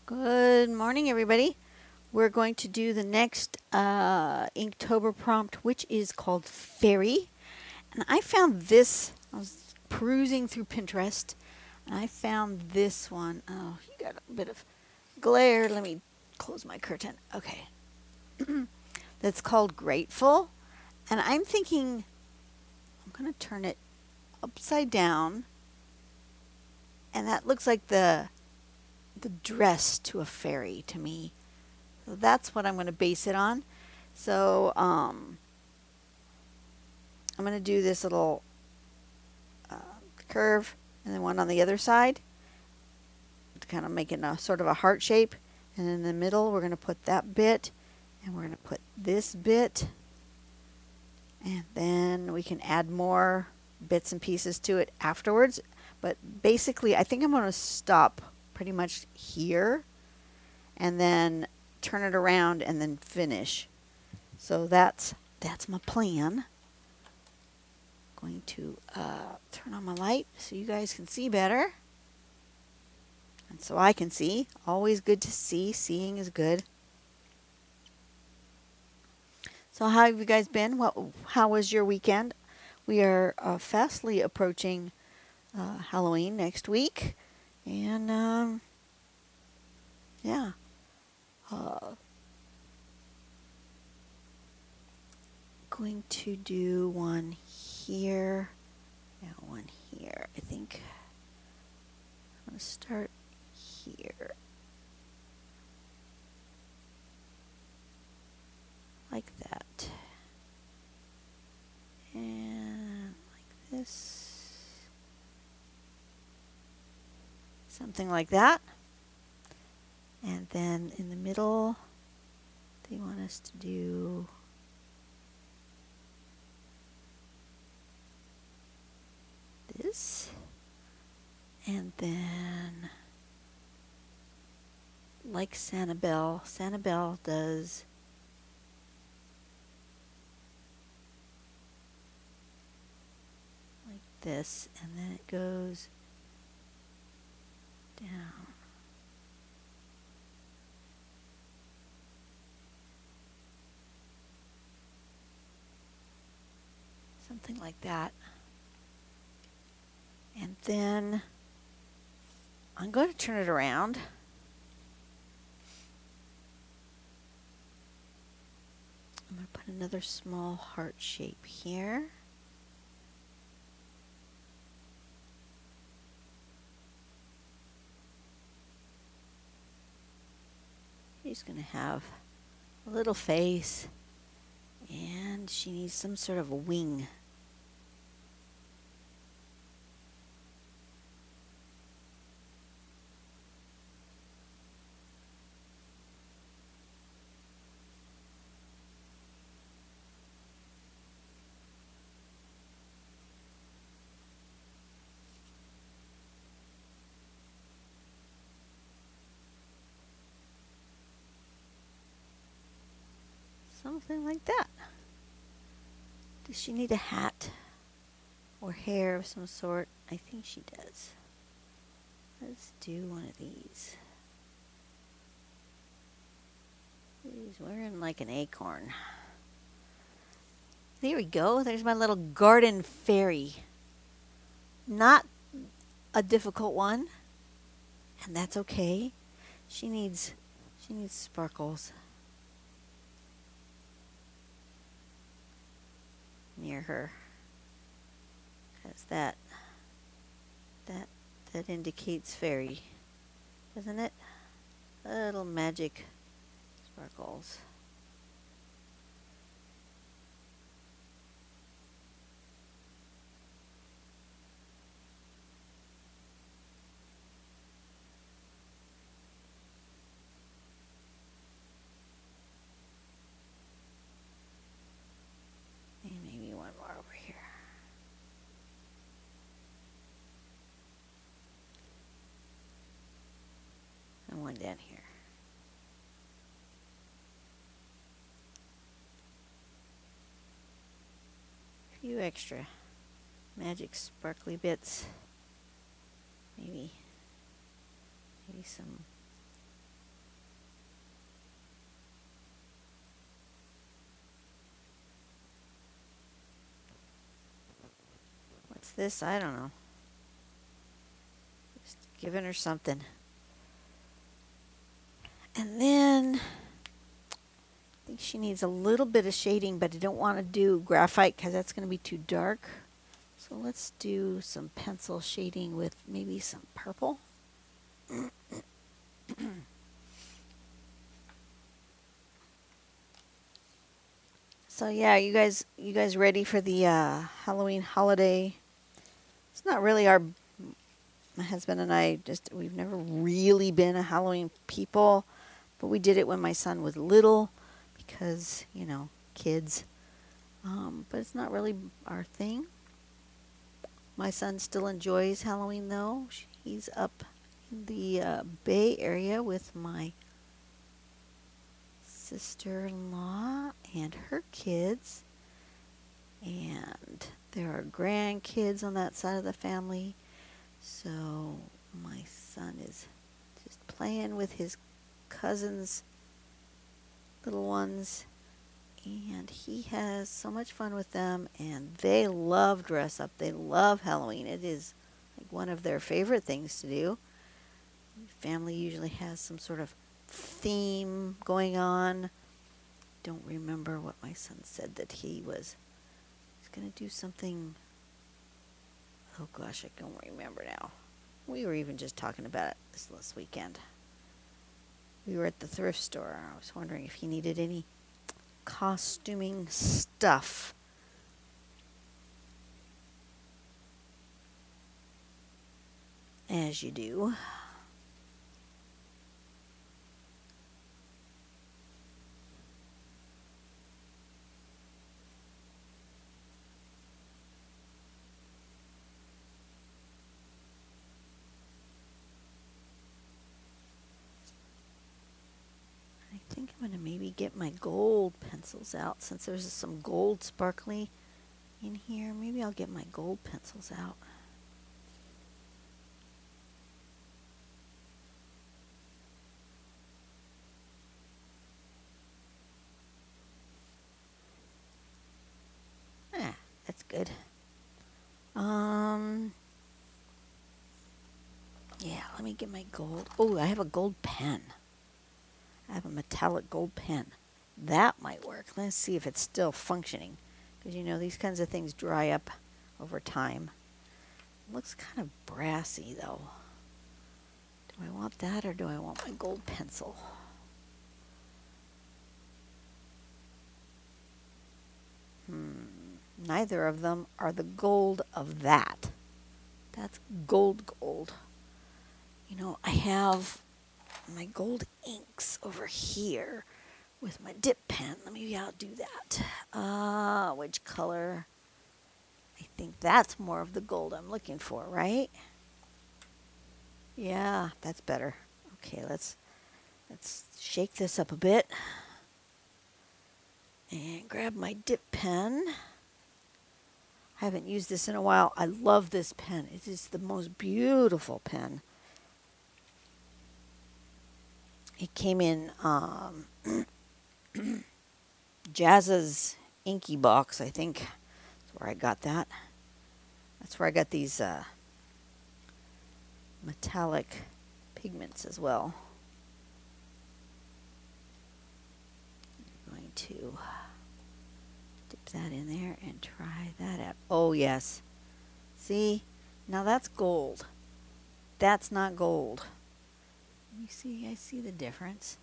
Good morning, everybody. We're going to do the next Inktober prompt, which is called Fairy. And I found this, I was perusing through Pinterest, and I found this one. Oh, you got a bit of glare. Let me close my curtain. Okay. That's called Grateful. And I'm thinking, I'm going to turn it upside down. And that looks like the dress to a fairy to me. So that's what I'm going to base it on. So I'm going to do this little curve and then one on the other side to kind of make it a sort of a heart shape. And in the middle, we're going to put that bit, and we're going to put this bit, and then we can add more bits and pieces to it afterwards. But basically, I think I'm going to stop pretty much here and then turn it around and then finish. So that's my plan. Going to turn on my light so you guys can see better. And so I can see. Always good to see. Seeing is good. So how have you guys been? How was your weekend? We are fastly approaching Halloween next week. And yeah. Going to do one here. Yeah, one here. I think I'm going to start here. Like that. And like this. Something like that. And then in the middle, they want us to do this. And then, like Sanibel does like this, and then it goes down. Something like that. And then I'm going to turn it around. I'm going to put another small heart shape here. She's going to have a little face, and she needs some sort of a wing. Something like that. Does she need a hat or hair of some sort? I think she does. Let's do one of these. She's wearing like an acorn. There we go. There's my little garden fairy. Not a difficult one, and that's okay. She needs sparkles near her, because that indicates fairy, doesn't it? Little magic sparkles. And maybe one more over here. And one down here. A few extra magic sparkly bits. Maybe some this? I don't know. Just giving her something. And then I think she needs a little bit of shading, but I don't want to do graphite because that's going to be too dark. So let's do some pencil shading with maybe some purple. So yeah, you guys ready for the Halloween holiday? It's not really my husband and I we've never really been a Halloween people, but we did it when my son was little because, you know, kids. But it's not really our thing. My son still enjoys Halloween though. He's up in the Bay Area with my sister-in-law and her kids, and there are grandkids on that side of the family, so my son is just playing with his cousins' little ones, and he has so much fun with them, and they love dress up. They love Halloween. It is like one of their favorite things to do. Family usually has some sort of theme going on. Don't remember what my son said that he's going to do something. Oh gosh, I don't remember now. We were even just talking about it this last weekend. We were at the thrift store. I was wondering if he needed any costuming stuff. As you do. I think I'm going to maybe get my gold pencils out since there's some gold sparkly in here. Maybe I'll get my gold pencils out. That's good. Yeah, let me get my gold. Oh, I have a gold pen. I have a metallic gold pen. That might work. Let's see if it's still functioning. Because, you know, these kinds of things dry up over time. It looks kind of brassy, though. Do I want that or do I want my gold pencil? Neither of them are the gold of that. That's gold. You know, I have my gold inks over here with my dip pen. Maybe I'll do that. Which color? I think that's more of the gold I'm looking for, right? Yeah, that's better. Okay, let's shake this up a bit and grab my dip pen. I haven't used this in a while. I love this pen. It is the most beautiful pen. It came in Jazz's Inky box, I think. That's where I got that. That's where I got these metallic pigments as well. I'm going to dip that in there and try that out. Oh, yes. See? Now that's gold. That's not gold. You see, I see the difference.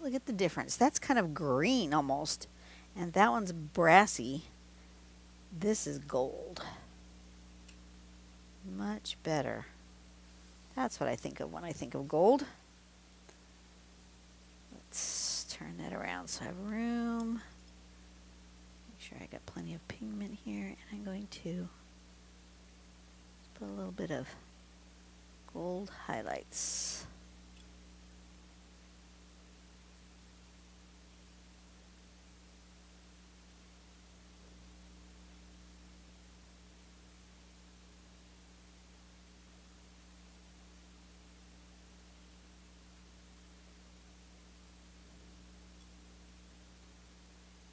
Look at the difference. That's kind of green almost. And that one's brassy. This is gold. Much better. That's what I think of when I think of gold. Let's turn that around so I have room. Make sure I got plenty of pigment here. And I'm going to put a little bit of gold highlights.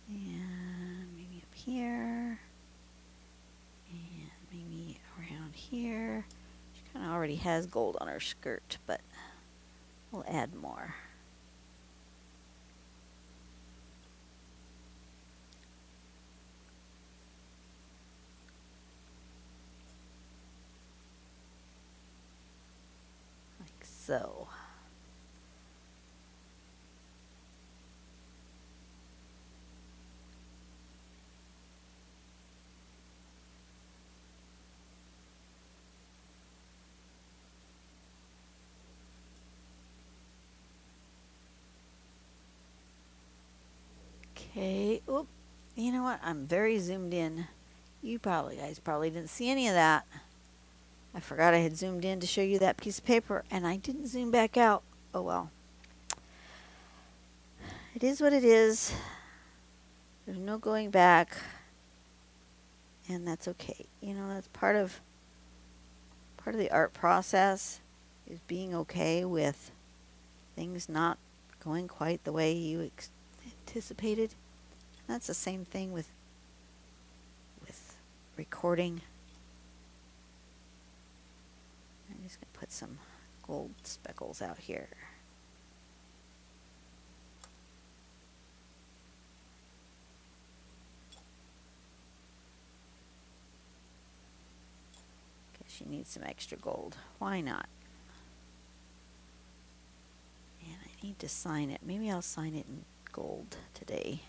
And maybe up here. And maybe here. She kind of already has gold on her skirt, but we'll add more. Like so. Okay, oop, you know what? I'm very zoomed in. You guys probably didn't see any of that. I forgot I had zoomed in to show you that piece of paper, and I didn't zoom back out. Oh well. It is what it is. There's no going back, and that's okay. You know, that's part of the art process is being okay with things not going quite the way you anticipated. That's the same thing with recording. I'm just going to put some gold speckles out here. Okay, she needs some extra gold. Why not? And I need to sign it. Maybe I'll sign it in gold today.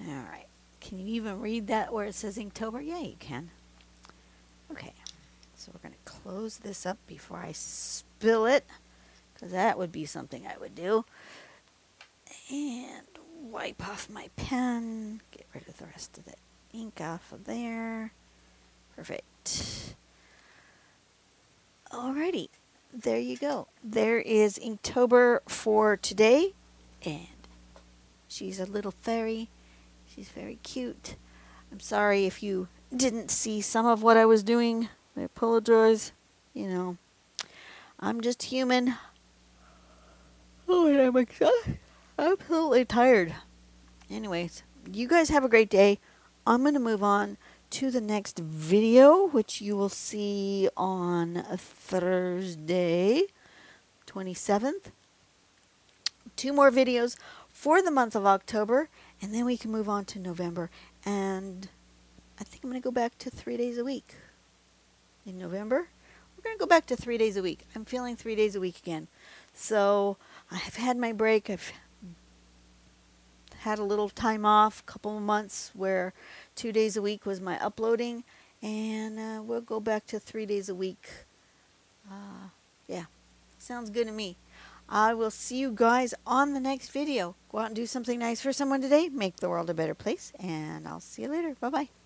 Alright, can you even read that where it says Inktober? Yeah, you can. Okay, so we're going to close this up before I spill it, because that would be something I would do. And wipe off my pen, get rid of the rest of the ink off of there. Perfect. Alrighty, there you go. There is Inktober for today, and she's a little fairy. She's very cute. I'm sorry if you didn't see some of what I was doing. I apologize. You know, I'm just human. Oh, and I'm exhausted. I'm absolutely tired. Anyways, you guys have a great day. I'm going to move on to the next video, which you will see on Thursday, 27th. 2 more videos for the month of October, and then we can move on to November. And I think I'm going to go back to 3 days a week. In November, we're going to go back to 3 days a week. I'm feeling 3 days a week again. So I've had my break. I've had a little time off, a couple of months where 2 days a week was my uploading, and we'll go back to 3 days a week. Yeah, sounds good to me. I will see you guys on the next video. Go out and do something nice for someone today. Make the world a better place, and I'll see you later. Bye-bye.